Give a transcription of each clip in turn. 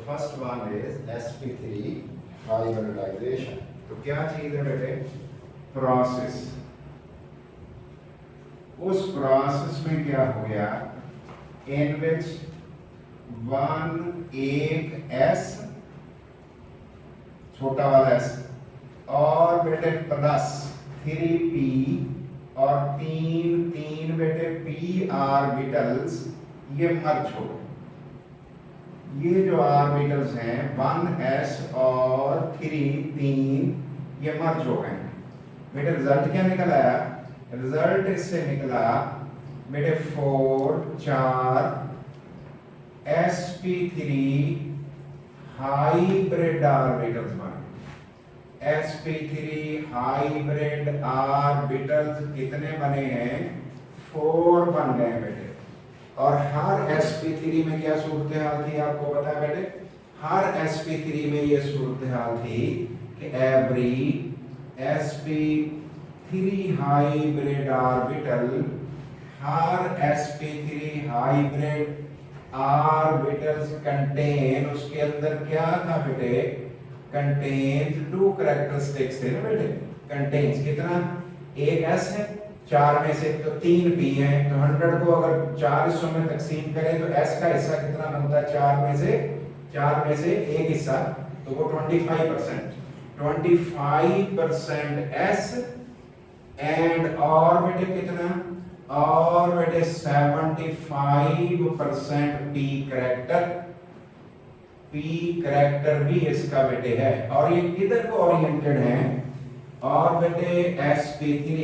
First one is sp3 hybridisation. तो क्या चीज है बेटे? प्रोसेस। उस प्रोसेस में क्या हो गया, इन विच एक एस, छोटा वाला एस, और बेटे प्लस 3p और तीन बेटे p ऑर्बिटल्स ये मर्ज हो गए। ये जो ऑर्बिटल्स हैं 1s और 3 ये मर्ज हो गए। बेटे रिजल्ट क्या निकल आया? रिजल्ट इससे निकला बेटे 4 sp3 हाइब्रिड ऑर्बिटल्स बन गए। sp3 हाइब्रिड ऑर्बिटल्स कितने बने हैं? 4 बन गए बेटे। और हर sp3 में क्या सूरत हाल थी आपको पता है बेटे? हर sp3 में ये सूरत हाल थी कि एवरी sp3 हाइब्रिड ऑर्बिटल, हर sp3 हाइब्रिड ऑर्बिटल्स कंटेन, उसके अंदर क्या था बेटे? कंटेन्स 2 कैरेक्टरिस्टिक्स थे ना बेटे। कंटेन्स कितना? एक s है, 4 में से तो 3 p है, तो 100 को अगर 4 हिस्सों में तकसीम करें तो s का हिस्सा कितना बनता है? 4 में से एक हिस्सा, तो वो 25%। 25% s एंड और बेटे कितना? और बेटे 75% p कैरेक्टर भी इसका बेटे है। और ये किधर को ओरिएंटेड है? और बेटे sp3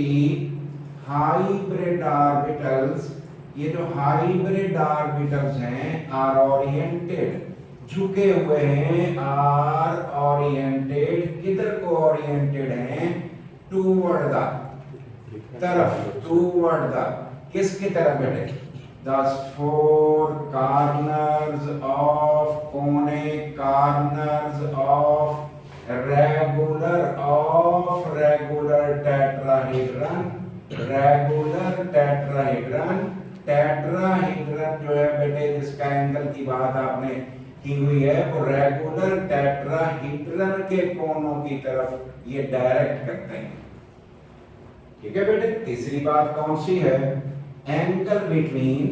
हाइब्रिड ऑर्बिटल्स, ये जो हाइब्रिड ऑर्बिटल्स हैं आर ओरिएंटेड, झुके हुए हैं, आर ओरिएंटेड, किधर को ओरिएंटेड हैं? टूवर्ड द तरफ, टूवर्ड द, किसकी तरफ बेटे? द 4 कॉर्नर्स ऑफ, कोने, corners of regular tetrahedron. Regular tetrahedron जो है बेटे, जिसका एंगल की बात आपने की हुई है, वो रेगुलर टेट्राहेड्रन के कोनों की तरफ ये डायरेक्ट करते हैं। ठीक है बेटे। तीसरी बात कौन सी है? एंगल बिटवीन,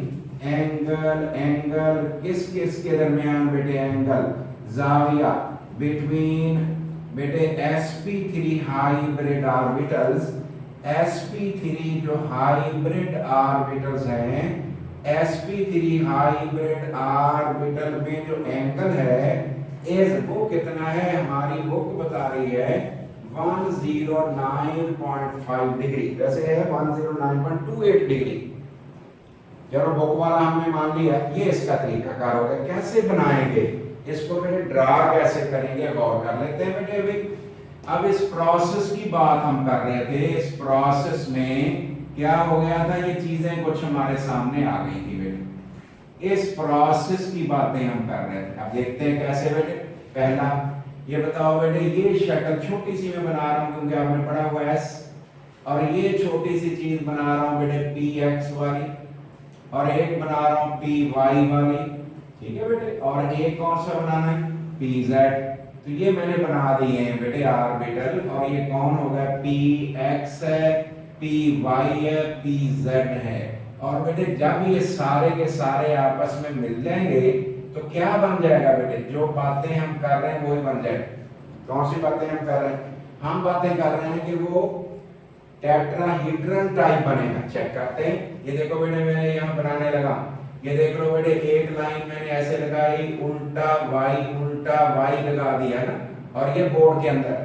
एंगल किस के दरमियान बेटे? एंगल, जाविया बिटवीन बेटे sp3 हाइब्रिड ऑर्बिटल्स। sp3 जो हाइब्रिड ऑर्बिटल्स हैं, sp3 हाइब्रिड ऑर्बिटल में जो एंगल है इज, वो कितना है? हमारी बुक बता रही है 109.5 डिग्री, वैसे है 109.28 डिग्री। चलो बुक वाला हमने मान लिया। ये इसका तरीकाकार हो गया। कैसे बनाएंगे इसको बेटे? ड्रा कैसे करेंगे? गौर कर लेते हैं बेटे। अभी अब इस प्रोसेस की बात हम कर रहे थे। इस प्रोसेस में क्या हो गया था? ये चीजें कुछ हमारे सामने आ गई थी बेटे। इस प्रोसेस की बातें हम कर रहे थे। अब देखते हैं कैसे बेटे। पहला ये बताओ बेटे, ये शक्ल छोटी सी मैं बना रहा हूं क्योंकि आपने पढ़ा हुआ s, और ये छोटी सी चीज बना रहा हूं बेटे px वाली, और एक बना रहा हूं py वाली। ठीक है बेटे। और एक कौन सा बनाना है? pz। तो ये मैंने बना दिए हैं बेटे ऑर्बिटल। और ये कौन होगा? px है, py है, pz है। और बेटे जब ये सारे के सारे आपस में मिल जाएंगे तो क्या बन जाएगा बेटे? जो बातें हम कर रहे हैं वही बन जाएगा। कौन सी बातें हम कर रहे हैं? हम बातें कर रहे हैं कि वो टेट्राहेड्रन टाइप बनेगा। चेक करते हैं। ये देखो बेटे, मैंने यहाँ बनाने लगा। ये देख लो बेटे, एक लाइन मैंने ऐसे लगाई, उल्टा y लगा दिया ना। और ये बोर्ड के अंदर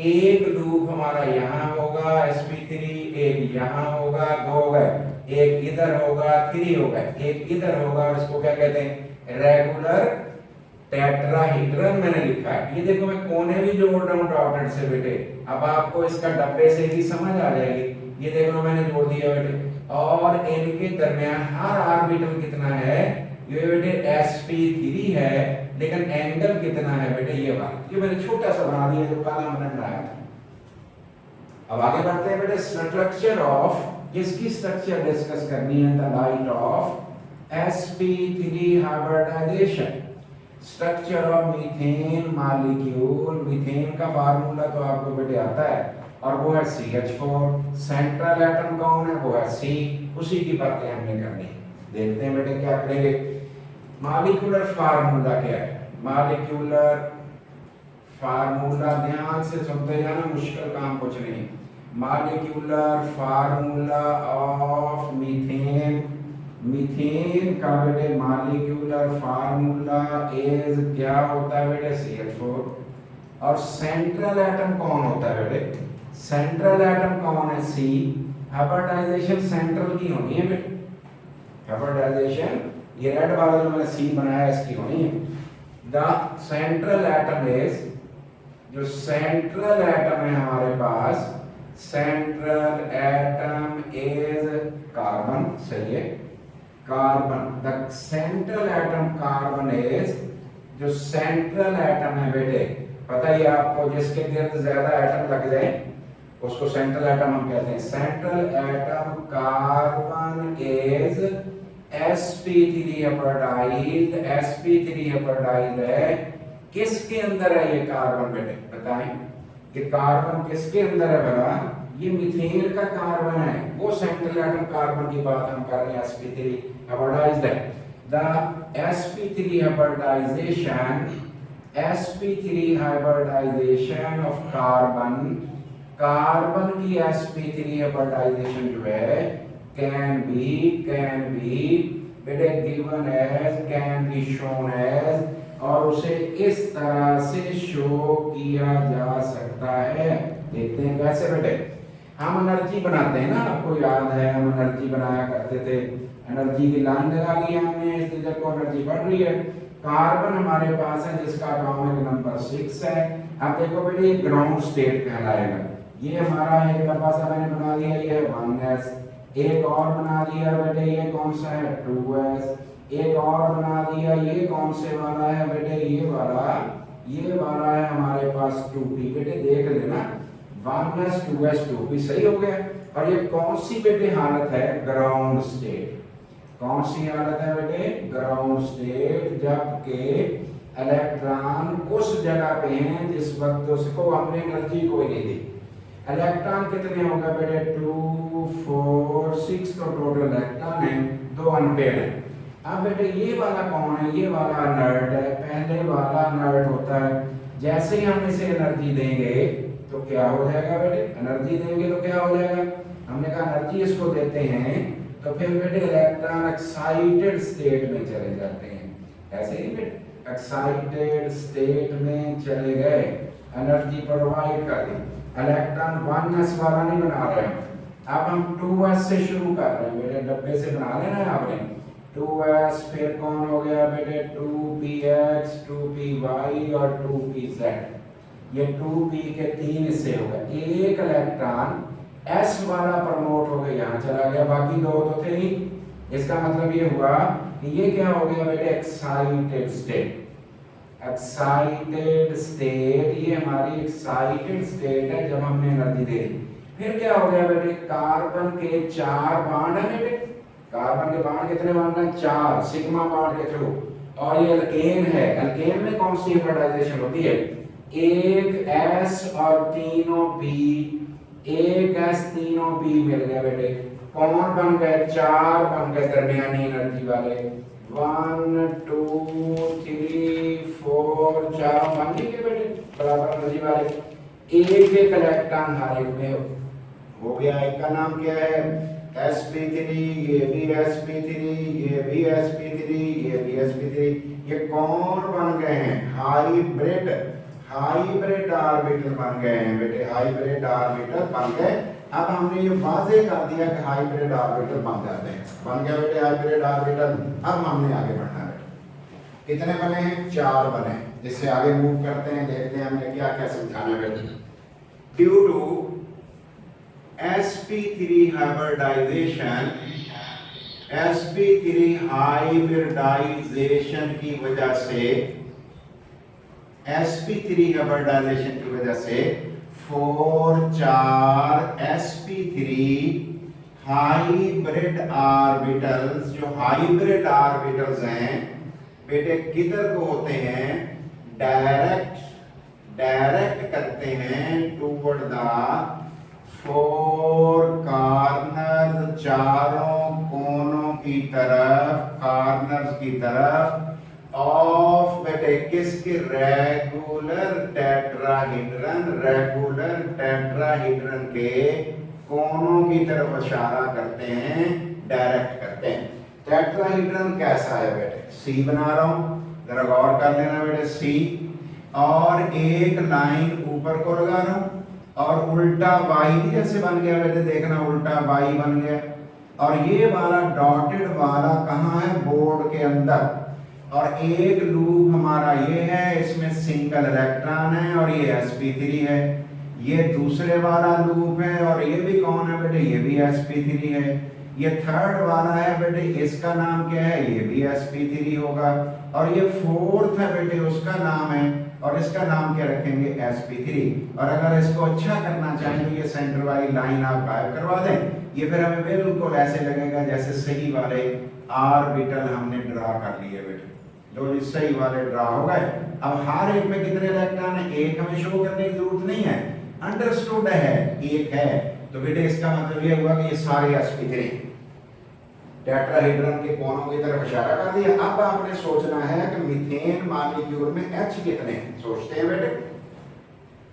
एक लूप हमारा यहाँ होगा sp3, एक यहाँ होगा, 2 हो गए, एक इधर होगा, 3 हो गए, एक इधर होगा। और इसको क्या कहते हैं? रेगुलर टेट्राहेड्रन मैंने लिखा है। ये देखो मैं कोने भी जोड़ रहा हूँ डॉटेड से बेटे। अब आपको इसका डब्बे से ही समझ आ जाएगी। ये देख लो मैंने जोड़ दिया बेटे। और इनके दरमियान हर ऑर्बिटल कितना है? ये बेटे sp3 है, लेकिन एंगल कितना है बेटे? ये बात, ये मैंने छोटा सा बना दिया जो कल हमने बनाया था। अब आगे बढ़ते हैं बेटे। स्ट्रक्चर ऑफ, किसकी स्ट्रक्चर डिस्कस करनी है? The light of sp3 hybridisation. Structure of methane molecule, methane का फार्मूला तो आपको बेटे आता है और वो है CH4। सेंट्रल एटम कौन है, वो है C। उसी की बातें हमने करनी है। देखते हैं बेटे क्या करेंगे। मॉलिक्यूलर फार्मूला क्या है, मॉलिक्यूलर फार्मूला ध्यान से सुनते जाना, मुश्किल काम कुछ नहीं। Molecular formula of methane, methane का बेटे मॉलिक्यूलर फार्मूला इज क्या होता है बेटे, CH4। और सेंट्रल एटम कौन होता है बेटे, सेंट्रल एटम कौन है, C। हाइब्रिडाइजेशन सेंट्रल की होनी है बेटे, हाइब्रिडाइजेशन ये रेड वाला जो मैंने C बनाया इसकी होनी है। द सेंट्रल एटम इज, जो सेंट्रल एटम है हमारे पास, सेंट्रल एटम इज कार्बन, सही है, carbon. The central atom carbon is, जो सेंट्रल एटम है बेटे, पता ही आपको, जिसके इर्द ज्यादा एटम लग जाए उसको सेंट्रल एटम हम कहते हैं। Central atom carbon is sp3 hybridised, sp3 hybridised है। किसके अंदर है ये कार्बन बेटे, बताएं कि कार्बन किसके अंदर है भला, ये मीथेन का कार्बन है, वो सेंट्रल एटम कार्बन की बात हम कर रहे हैं, sp3 हाइब्रिडाइज्ड है। The sp3 hybridisation, sp3 hybridisation of carbon, carbon की sp3 हाइब्रिडाइजेशन जो है can be बेटे given as, can be shown as, और उसे इस तरह से शो किया जा सकता है। देखते हैं कैसे बेटे। हम एनर्जी बनाते हैं ना, आपको याद है हम एनर्जी बनाया करते थे, एनर्जी की लाइन लगा ली हमने, इस तरह को एनर्जी बढ़ रही है। कार्बन हमारे पास है जिसका एटॉमिक नंबर 6 है। अब देखो बेटे ये ग्राउंड स्टेट कहलाएगा, ये हमारा एक डब्बा सा मैंने बना दिया, ये है 1s। एक और बना दिया बेटे, ये कौन सा है, 2s। एक और बना दिया, ये कौन से वाला है बेटे, ये वाला है हमारे पास 2p। बेटे देख लेना 1s 2s 2p सही हो गया। और ये कौन सी बेटे हालत है, ग्राउंड स्टेट। कौन सी हालत है बेटे, ग्राउंड स्टेट, जबकि इलेक्ट्रॉन उस जगह पे हैं जिस वक्त उसको हमने एनर्जी कोई नहीं दी। इलेक्ट्रॉन कितने हो गए बेटे, 2 4 6 तो टोटल इलेक्ट्रॉन है, 2 अनपेड है। अब बेटे ये वाला कौन है, ये वाला इनर्ट है। पहले वाला इनर्ट होता है, जैसे ही हम इसे एनर्जी देंगे तो क्या हो जाएगा बेटे, एनर्जी देंगे तो क्या हो जाएगा, हमने कहा एनर्जी इसको देते हैं तो फिर बेटे इलेक्ट्रॉन एक्साइटेड स्टेट में चले जाते हैं। ऐसे ही बेटे एक्साइटेड स्टेट में चले गए, एनर्जी प्रोवाइड कर दी। इलेक्ट्रॉन 1s वाला नहीं बना रहे हैं, अब हम 2s से शुरू कर रहे हैं बेटे, डब्बे से बना लेना है आपने 2s। फिर कौन हो गया बेटे, 2px 2py और 2pz। ये 2p के 3 हिस्से हो गए। एक इलेक्ट्रॉन s वाला प्रमोट हो गया, यहाँ चला गया, बाकी 2 तो थे ही। इसका मतलब ये हुआ कि ये क्या हो गया बेटे, एक्साइटेड स्टेट। एक्साइटेड स्टेट, ये हमारी एक्साइटेड स्टेट है जब हमने एनर्जी दे दी। फिर क्या हो गया बेटे, कार्बन के 4 बॉन्ड है बेटे, कार्बन के बॉन्ड कितने बॉन्ड हैं, 4 सिग्मा बॉन्ड के थ्रू। और ये अल्केन है, अल्केन में कौन सी हाइब्रिडाइजेशन होती है, एक s और तीनों p, एक s तीनों p मिल गए बेटे, कौन बन गए, 4 बन गए दरमियानी एनर्जी वाले, 1 2 3 4 4 बन गए बेटे बराबर एनर्जी वाले। एक इलेक्ट्रॉन हर एक में हो गया। एक का नाम क्या है, sp3, ये भी sp3, ये भी sp3, ये भी sp3। ये कौन बन गए हैं, हाइब्रिड, हाइब्रिड ऑर्बिटल बन गए हैं बेटे, हाइब्रिड ऑर्बिटल बन गए। अब हमने ये वाज़ेह कर दिया कि हाइब्रिड ऑर्बिटल बन जाते हैं, बन गया बेटे हाइब्रिड ऑर्बिटल। अब हमने आगे बढ़ना है, कितने बने हैं, 4 बने। इससे आगे मूव करते हैं, देखते हैं हमने क्या क्या समझाना है बेटे। Due to sp3 hybridisation, sp3 hybridisation की वजह से, sp3 हाइब्रिडाइजेशन की वजह से 4 4 sp3 हाइब्रिड ऑर्बिटल्स, जो हाइब्रिड ऑर्बिटल्स हैं बेटे किधर को होते हैं, डायरेक्ट करते हैं टूवर्ड द फोर कॉर्नर, चारों कोनों की तरफ, कॉर्नर्स की तरफ ऑफ बेटे किसके, रेगुलर टेट्राहीड्रन के कोनों की तरफ इशारा करते हैं, डायरेक्ट करते हैं। टेट्राहीड्रन कैसा है बेटे, सी बना रहा हूं, जरा गौर कर लेना बेटे, सी और एक लाइन ऊपर को लगा रहा हूं और उल्टा वाई जैसे बन गया बेटे, देखना उल्टा वाई बन गया। और ये वाला डॉटेड वाला कहाँ है, बोर्ड के अंदर। और एक लूप हमारा ये है, इसमें सिंगल इलेक्ट्रॉन है और ये sp3 है। ये दूसरे वाला लूप है और ये भी कौन है बेटे, ये भी sp3 है। ये थर्ड वाला है बेटे, इसका नाम क्या है, ये भी sp3 होगा। और ये फोर्थ है बेटे, उसका नाम है और इसका नाम क्या रखेंगे, sp3। और अगर इसको अच्छा करना चाहें तो ये सेंटर वाली लाइन आप गायब करवा दें, ये फिर हमें बिल्कुल ऐसे लगेगा जैसे सही वाले ऑर्बिटल हमने ड्रा कर लिए बेटे। जो सही वाले ड्रा हो गए। अब हर एक में कितने इलेक्ट्रॉन है, एक हमें शो करने की जरूरत नहीं है, अंडरस्टूड है, एक है। तो बेटे इसका मतलब ये हुआ कि ये सारे sp3 टेट्राहीड्रन के कोनों की तरफ इशारा कर दिया। अब आपने सोचना है कि मीथेन मॉलिक्यूल में H कितने हैं, सोचते हैं बेटे।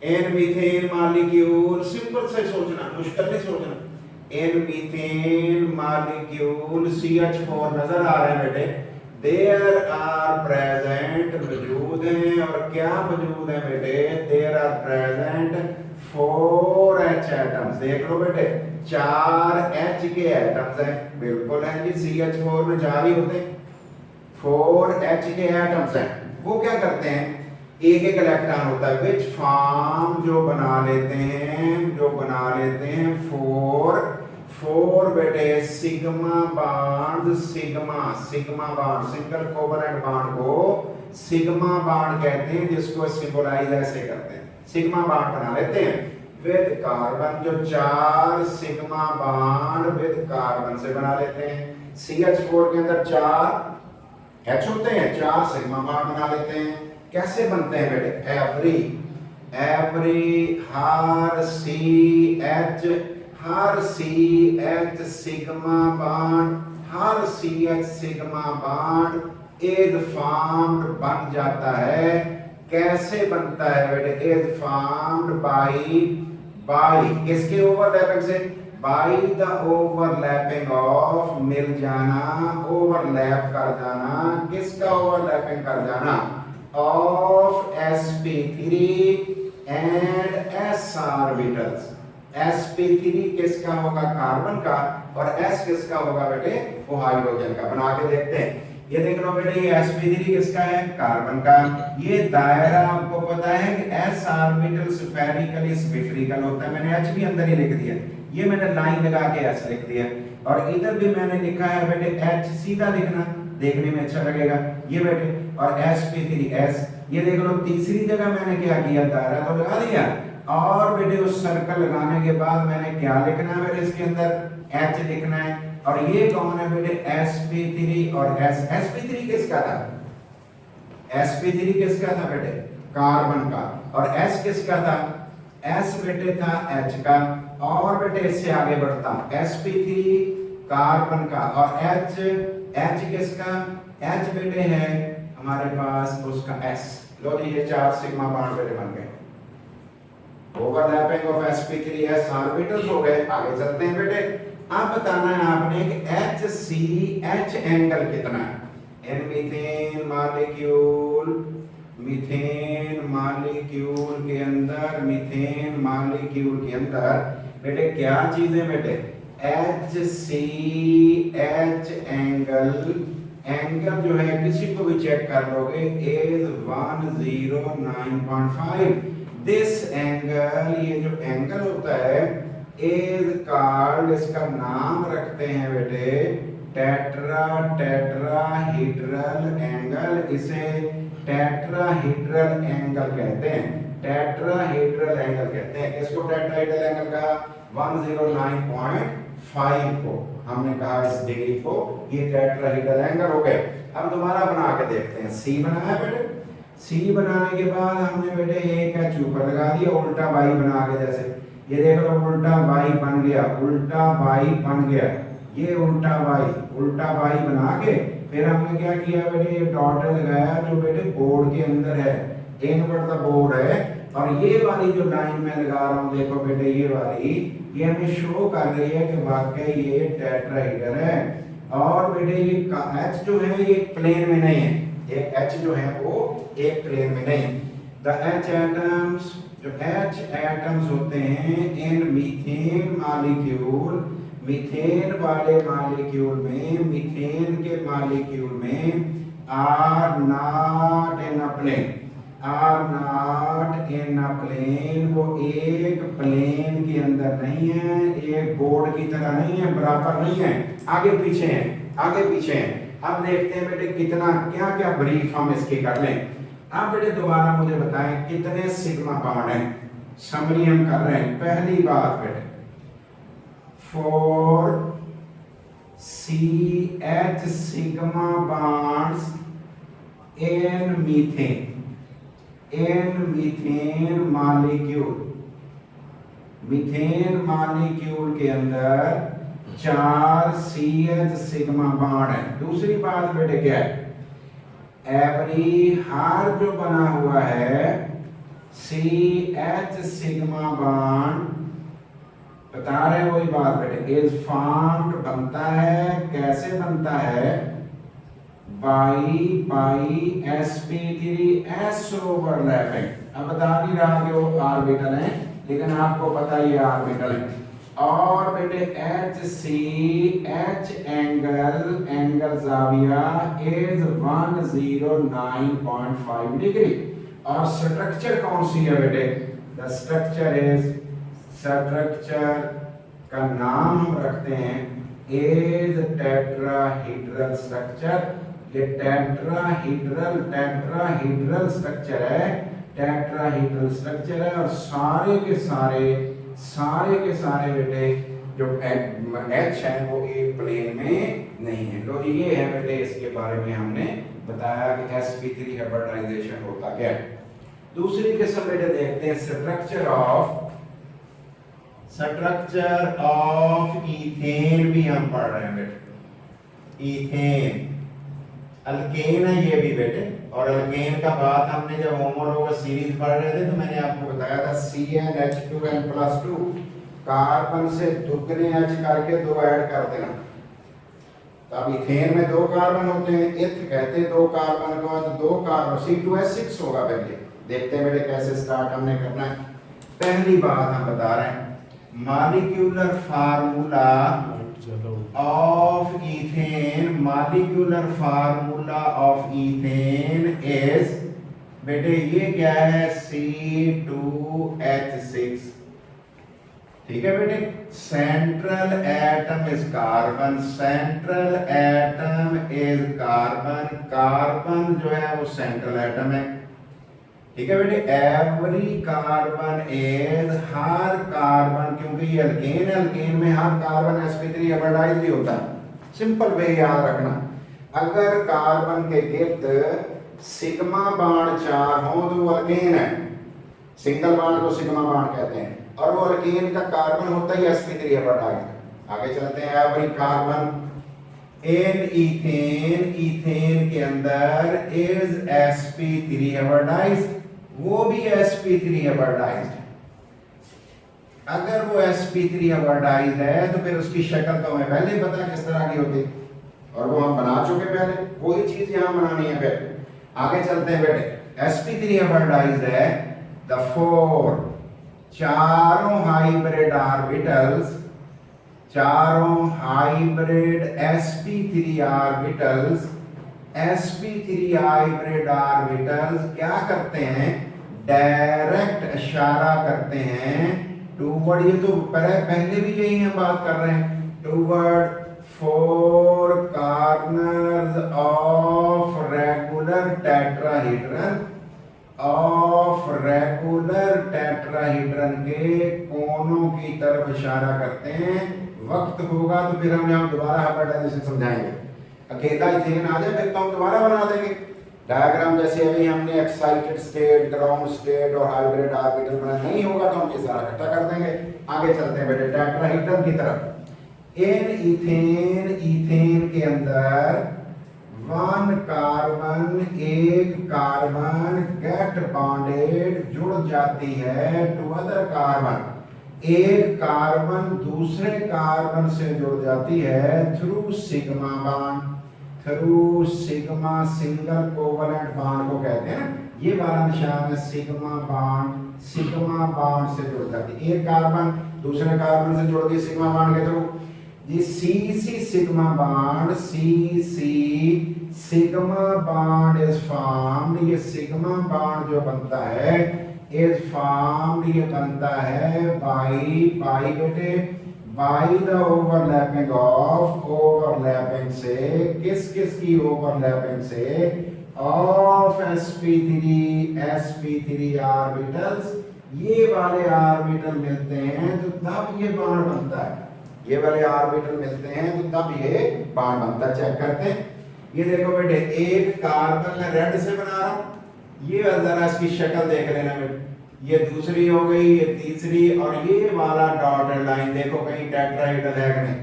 एन मीथेन मॉलिक्यूल, सिंपल से सोचना, मुश्किल नहीं सोचना। एन मीथेन मॉलिक्यूल CH4 नजर आ रहे हैं बेटे, देयर आर प्रेजेंट, मौजूद हैं। और क्या मौजूद है बेटे, there are present 4 H atoms. देख लो बेटे 4 H के एटम्स हैं, बिल्कुल है जी, CH4 में 4 ही होते हैं। 4 H के एटम्स हैं, वो क्या करते हैं, एक एक इलेक्ट्रॉन होता है, विच फॉर्म जो बना लेते हैं 4 बेटे sigma bond, sigma bond, single covalent bond को सिग्मा बॉन्ड कहते हैं, जिसको सिंबलाइज ऐसे करते हैं, सिग्मा बॉन्ड बना लेते हैं विद कार्बन। जो 4 सिग्मा बॉन्ड विद कार्बन से बना लेते हैं। CH4 के अंदर 4 H होते हैं, 4 सिग्मा बॉन्ड बना लेते हैं। कैसे बनते हैं बेटे, every her CH sigma bond, her CH sigma bond is formed, बन जाता है। कैसे बनता है बेटे, इज फॉर्म्ड बाय किसके ओवरलैपिंग से, बाय द ओवरलैपिंग ऑफ, मिल जाना, ओवरलैप कर जाना, किसका ओवरलैपिंग कर जाना, of sp3 and s orbitals. sp3 किसका होगा, कार्बन का, और s किसका होगा बेटे, वो हाइड्रोजन का। बना के देखते हैं, ये देख लो बेटे, ये sp3 किसका है, कार्बन का। ये दायरा आपको पता है कि s ऑर्बिटल स्फेरिकली सिमेट्रिकल होता है, मैंने h भी अंदर ही लिख दिया, ये मैंने लाइन लगा के s लिख दिया। और इधर भी मैंने लिखा है बेटे h, सीधा लिखना, देखने में अच्छा लगेगा ये बेटे। और sp3s, ये देख लो तीसरी जगह मैंने क्या किया, दायरा तो लगा दिया, और बेटे उस सर्कल लगाने के बाद मैंने क्या लिखना है बेटे, इसके अंदर H लिखना है। और ये कौन है बेटे, sp3 और s। sp3 किसका था, sp3 किसका था बेटे, कार्बन का। और s किसका था, s बेटे था H का। और बेटे इससे आगे बढ़ता हूं, sp3 कार्बन का, और H किसका, H बेटे है हमारे पास उसका S। लो जी ये 4 सिग्मा बॉन्ड बेटे बन गए, ओवरलैपिंग ऑफ sp3s ऑर्बिटल्स हो गए। आगे चलते हैं बेटे, अब बताना है आपने कि HCH एंगल कितना है। इन मीथेन मॉलिक्यूल के अंदर बेटे क्या चीजें बेटे, HCH एंगल जो है किसी को भी चेक कर लोगे, इज 109.5। दिस एंगल, ये जो एंगल होता है, इज कॉल्ड, इसका नाम रखते हैं बेटे टेट्राहीड्रल एंगल। इसे टेट्राहीड्रल एंगल कहते हैं, टेट्राहीड्रल एंगल कहते हैं। इसको टेट्राहीड्रल एंगल का 109.5 को हमने कहा इस डिग्री को, ये टेट्राहेड्रल एंगल हो गए। अब दोबारा बना के देखते हैं। सी बनाया बेटे, सी बनाने के बाद हमने बेटे एक एच ऊपर लगा दिया, उल्टा वाई बना के, जैसे ये देख लो उल्टा वाई बन गया, उल्टा वाई बन गया, ये उल्टा वाई बना के फिर हमने क्या किया बेटे, ये डॉट लगाया जो बेटे बोर्ड के अंदर है, इनवर्ट द बोर्ड है, और ये वाली जो लाइन मैं लगा रहा हूँ देखो बेटे, ये वाली ये हमें शो कर रही है कि वाकई ये टेट्राहेड्रल है। और बेटे ये एच जो है ये प्लेन में नहीं है, ये एच जो है वो एक प्लेन में नहीं। द एच एटम्स, जो एच एटम्स होते हैं इन मीथेन मॉलिक्यूल, मीथेन वाले मॉलिक्यूल में, मीथेन के मॉलिक्यूल में are not in a plane, are not in a plane, वो एक प्लेन के अंदर नहीं है, एक बोर्ड की तरह नहीं है, बराबर नहीं है, आगे पीछे है, आगे पीछे है। अब देखते हैं बेटे कितना क्या क्या ब्रीफ हम इसके कर लें। अब बेटे दोबारा मुझे बताएं कितने सिग्मा बॉन्ड हैं, समरी हम कर रहे हैं। पहली बात बेटे, for CH sigma bonds in methane, in methane molecule, methane molecule के अंदर 4 CH सिग्मा बॉन्ड है। दूसरी बात बेटे क्या है, एवरी हार जो बना हुआ है CH सिग्मा बॉन्ड, बता रहे हैं वही बात बेटे, इज फॉर्म्ड बनता है, कैसे बनता है, बाई sp3s ओवरलैपिंग। अब बता नहीं रहा कि वो ऑर्बिटल है, लेकिन आपको पता ही है ऑर्बिटल है। और बेटे HCH एंगल जाविया इज 109.5 डिग्री। और स्ट्रक्चर कौन सी है बेटे, द स्ट्रक्चर इज, स्ट्रक्चर का नाम हम रखते हैं इज टेट्राहेड्रल स्ट्रक्चर। ये टेट्राहेड्रल स्ट्रक्चर है, टेट्राहेड्रल स्ट्रक्चर है। और सारे के सारे बेटे जो एच है वो एक प्लेन में नहीं है। तो ये है बेटे, इसके बारे में हमने बताया कि sp3 हाइब्रिडाइजेशन होता क्या है। दूसरी किस्म बेटे देखते हैं, स्ट्रक्चर ऑफ ईथेन भी हम पढ़ रहे हैं बेटे। ईथेन अल्केन है ये भी बेटे, और अल्केन का बात हमने जब होमोलोगस सीरीज पढ़ रहे थे तो मैंने आपको बताया था CnH2n+2, कार्बन से दुगने H करके 2 ऐड कर देना। तो अब इथेन में 2 कार्बन होते हैं, इथ कहते 2 कार्बन को, तो 2 कार्बन C2H6 होगा। पहले देखते हैं बेटे कैसे स्टार्ट हमने करना है। पहली बात हम बता रहे हैं, molecular formula of ethane, molecular formula of ethane is बेटे ये क्या है, C2H6, ठीक है बेटे। Central atom is carbon, central atom is carbon, carbon जो है वो सेंट्रल एटम है, ठीक है बेटे। Every carbon is, her carbon, क्योंकि ये अल्केन है, अल्केन में हर कार्बन sp3 हाइब्रिडाइज्ड ही होता है। सिंपल वे याद रखना, अगर कार्बन के गिर्द सिग्मा बॉन्ड 4 हो तो वो अल्केन है, सिंगल बॉन्ड को सिग्मा बॉन्ड कहते हैं, और वो अल्केन का कार्बन होता ही sp3 हाइब्रिडाइज्ड। आगे चलते हैं, every carbon in ethane, ethane के अंदर इज sp3 हाइब्रिडाइज्ड, वो भी sp3 हाइब्रिडाइज्ड। अगर वो sp3 हाइब्रिडाइज्ड है तो फिर उसकी शक्ल तो हमें पहले ही पता किस तरह की होती, और वो हम बना चुके पहले, वही चीज यहां बनानी है बेटे। आगे चलते हैं बेटे, sp3 हाइब्रिडाइज्ड है, द 4 चारों हाइब्रिड ऑर्बिटल्स, चारों hybrid sp3 orbitals, sp3 hybrid orbitals क्या करते हैं, डायरेक्ट इशारा करते हैं टूवर्ड, ये तो पहले भी यही हम बात कर रहे हैं, toward 4 corners of regular tetrahedron, of regular tetrahedron के कोनों की तरफ इशारा करते हैं, वक्त होगा तो फिर हम यहाँ दोबारा हाइब्रिडाइजेशन समझाएंगे। अकेला इथेन आ जाए फिर तो हम दोबारा बना देंगे डायग्राम, जैसे अभी हमने एक्साइटेड स्टेट, ग्राउंड स्टेट और हाइब्रिड ऑर्बिटल बना, नहीं होगा तो हम ये सारा इकट्ठा कर देंगे। आगे चलते हैं बेटे टेट्राहीड्रल की तरफ। ईथेन के अंदर 1 कार्बन, एक कार्बन गेट बॉन्डेड जुड़ जाती है टू अदर कार्बन, एक कार्बन दूसरे कार्बन से जुड़ जाती है through sigma bond, through sigma single covalent bond को कहते हैं। ये वाला निशान है सिग्मा बॉन्ड से जुड़ जाती है, एक कार्बन दूसरे कार्बन से जुड़ गई सिग्मा बॉन्ड के थ्रू। ये C sigma bond, sigma bond is formed, ये सिग्मा बॉन्ड जो बनता है इज फॉर्म्ड, ये बनता है बाई बेटे by the overlapping of, overlapping से किस की ओवरलैपिंग से, ऑफ sp3 ऑर्बिटल्स। ये वाले ऑर्बिटल मिलते हैं तो तब ये बॉन्ड बनता है, ये वाले ऑर्बिटल मिलते हैं तो तब ये बॉन्ड बनता है। चेक करते हैं, ये देखो बेटे एक कार्बन मैं रेड से बना रहा हूं, ये जरा इसकी शक्ल देख लेना बेटे, ये दूसरी हो गई, ये तीसरी, और ये वाला डॉटेड लाइन देखो कहीं टेट्राहीड्रल है कि नहीं,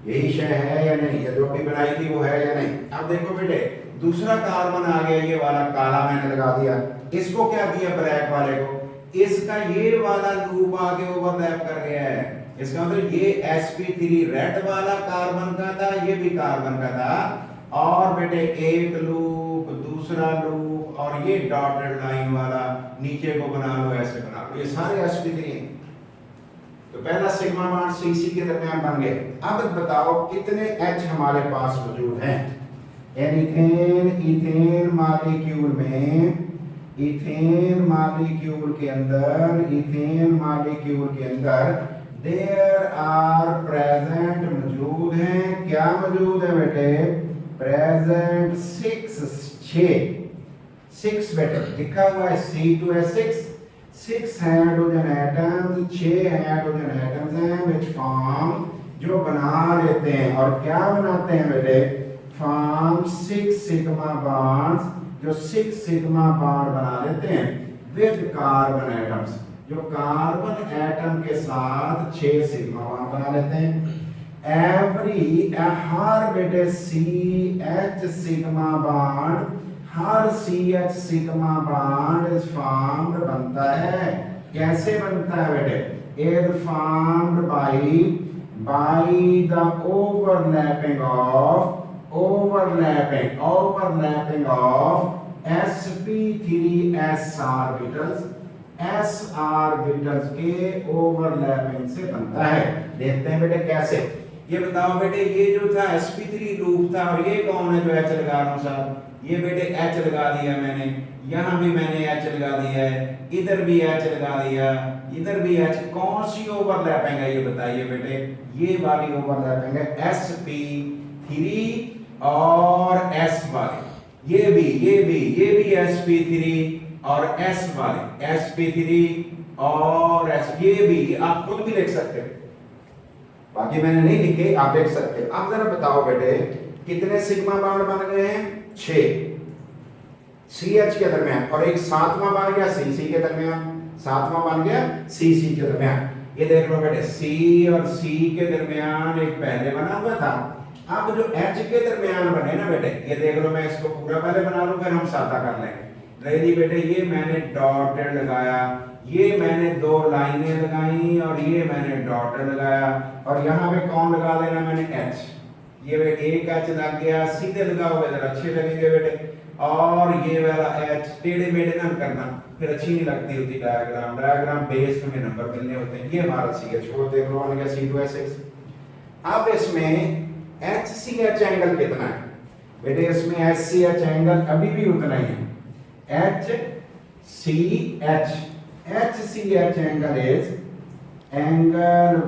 यही शय है या नहीं, ये जो भी बनाई थी वो है या नहीं। अब देखो बेटे दूसरा कार्बन आ गया, ये वाला काला मैंने लगा दिया, इसको क्या दिया ब्लैक वाले को, इसका ये वाला लूप आगे ओवरलैप कर गया है, इसका मतलब ये sp3 रेड वाला कार्बन का था, ये भी कार्बन का था, और बेटे एक लूप दूसरा लूप और ये डॉटेड लाइन वाला नीचे को बना लो, ऐसे बना लो, ये सारे sp3 हैं। तो पहला सिग्मा बॉन्ड CC के दरमियान बन गए। अब बताओ कितने H हमारे पास मौजूद हैं। इथेन मॉलिक्यूल में, इथेन मॉलिक्यूल के अंदर देयर आर प्रेजेंट मौजूद हैं, क्या मौजूद है बेटे, प्रेजेंट 6 बेटे लिखा हुआ है C2H6, 6 hydrogen atoms, 6 hydrogen atoms हैं which form, जो बना लेते हैं, और क्या बनाते हैं बेटे, फॉर्म 6 सिग्मा बॉन्ड्स, जो 6 सिग्मा बॉन्ड बना लेते हैं विद कार्बन एटम्स, जो कार्बन एटम के साथ 6 सिग्मा बॉन्ड बना लेते हैं। हर बेटे CH sigma bond, her CH sigma bond is formed बनता है, कैसे बनता है बेटे, is formed by the overlapping of sp3s orbitals, s orbitals के ओवरलैपिंग से बनता है। देखते हैं बेटे कैसे, ये बताओ बेटे ये जो था sp3 लूप था, और ये कौन है जो H लगा रहा हूं साहब, ये बेटे H लगा दिया मैंने, यहां भी मैंने H लगा दिया है, इधर भी H लगा दिया, इधर भी H, कौन सी ओवरलैपिंग है ये बताइए बेटे, ये वाली ओवरलैपिंग है sp3 और S वाली, ये भी sp3 और S वाले, sp3 और S, ये भी आप खुद भी लिख सकते हो, बाकी मैंने नहीं लिखे, आप लिख सकते हो। अब जरा बताओ बेटे कितने सिग्मा बॉन्ड बन गए हैं, 6 CH के दरमियान, और एक सातवां बन गया CC के दरमियान, सातवां बन गया CC के दरमियान। ये देख लो बेटे C और C के दरमियान एक पहले बना हुआ था, अब जो H के दरमियान बने ना बेटे, ये देख लो, मैं इसको पूरा पहले बना लूं फिर हम सादा कर लेंगे। नहीं बेटे ये मैंने डॉटेड लगाया, ये मैंने 2 लाइनें लगाई, और ये मैंने डॉटेड लगाया, और यहाँ पे कौन लगा देना मैंने H, ये एक H लग गया, सीधे लगाओ इधर अच्छे लगेंगे बेटे, और ये वाला H टेढ़े मेढ़े ना करना, फिर अच्छी नहीं लगती होती डायग्राम बेस में नंबर मिलने होते हैं। ये हमारा CH को देख लो बन गया C2H6। अब इसमें HCH एंगल कितना है बेटे, इसमें HCH एंगल अभी भी उतना ही है, HCH angle is angle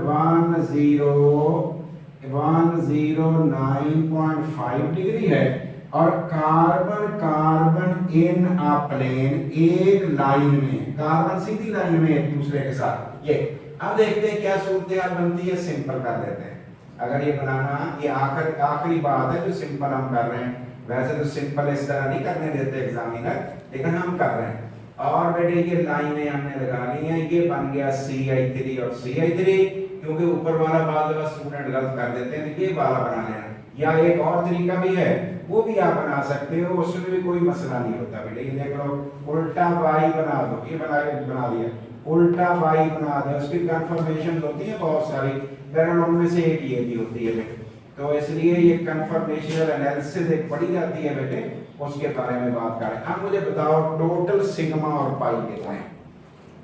109.5 degree है, और कार्बन इन अ प्लेन, एक लाइन में, कार्बन सीधी लाइन में एक दूसरे के साथ, ये अब देखते हैं क्या सूरत हाल बनती है, सिंपल कर देते हैं। अगर ये बनाना, ये आखिरी बात है जो सिंपल हम कर रहे हैं। वैसे तो सिंपल इस तरह नहीं करने देते एग्जामिनर, लेकिन हम कर रहे हैं। और बेटे ये लाइनें हमने लगा ली हैं, ये बन गया CI3 और CI3, क्योंकि ऊपर वाला बात स्टूडेंट गलत कर देते हैं, तो ये वाला बना लेना। या एक और तरीका भी है, वो भी आप बना सकते हो, उसमें भी कोई मसला नहीं होता बेटे। ये देख लो, उल्टा y बना दो, ये बना दिया, उल्टा y बना दो। उसकी कन्फर्मेशन होती है बहुत सारी, बहरहाल उनमें से एक ये भी होती है बेटे। तो इसलिए ये कन्फर्मेशनल एनालिसिस एक पढ़ी जाती है बेटे, उसके बारे में बात करें। अब मुझे बताओ टोटल सिग्मा और पाई कितने हैं।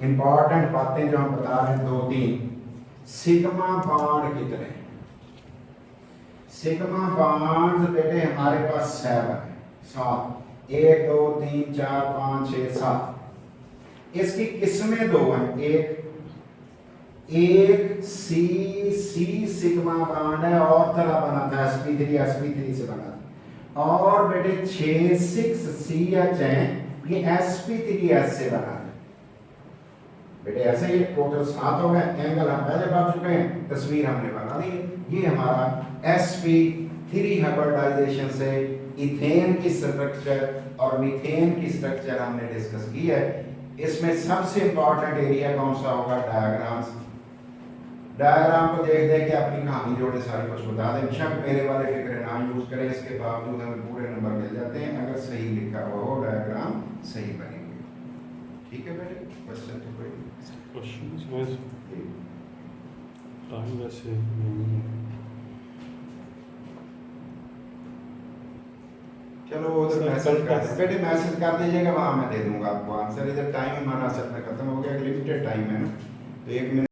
इंपॉर्टेंट बातें जो हम बता रहे हैं, 2-3। सिग्मा बॉन्ड कितने हैं? सिग्मा बॉन्ड बेटे हमारे पास 7 1 2 3 4 5 6 7। इसकी किस्में 2 हैं। एक सी सिग्मा बॉन्ड है, और तरह बना था sp3 से बना था। और बेटे 6 CH है, ये sp3s से बना है बेटे। ऐसे ही टोटल 7 हो गए। एंगल हम पहले पढ़ चुके हैं, तस्वीर हमने बना दी। ये हमारा sp3 हाइब्रिडाइजेशन से इथेन की स्ट्रक्चर और मीथेन की स्ट्रक्चर हमने डिस्कस की है। इसमें सबसे इंपॉर्टेंट एरिया कौन सा होगा? डायग्राम्स। डायग्राम को देख देख के अपनी कहानी जोड़े सारी कुछ बता दें। बेशक मेरे वाले फिक्र ना यूज करें, इसके बावजूद हमें पूरे नंबर मिल जाते हैं अगर सही लिखा हुआ हो, डायग्राम सही बनेंगे। ठीक है बेटे, क्वेश्चन तो कोई टाइम वैसे नहीं है। चलो उधर मैसेज कर दें बेटे, मैसेज कर दीजिएगा, वहाँ मैं दे दूंगा आपको आंसर। इधर टाइम हमारा असल में खत्म हो गया, लिमिटेड टाइम है ना, तो 1 मिनट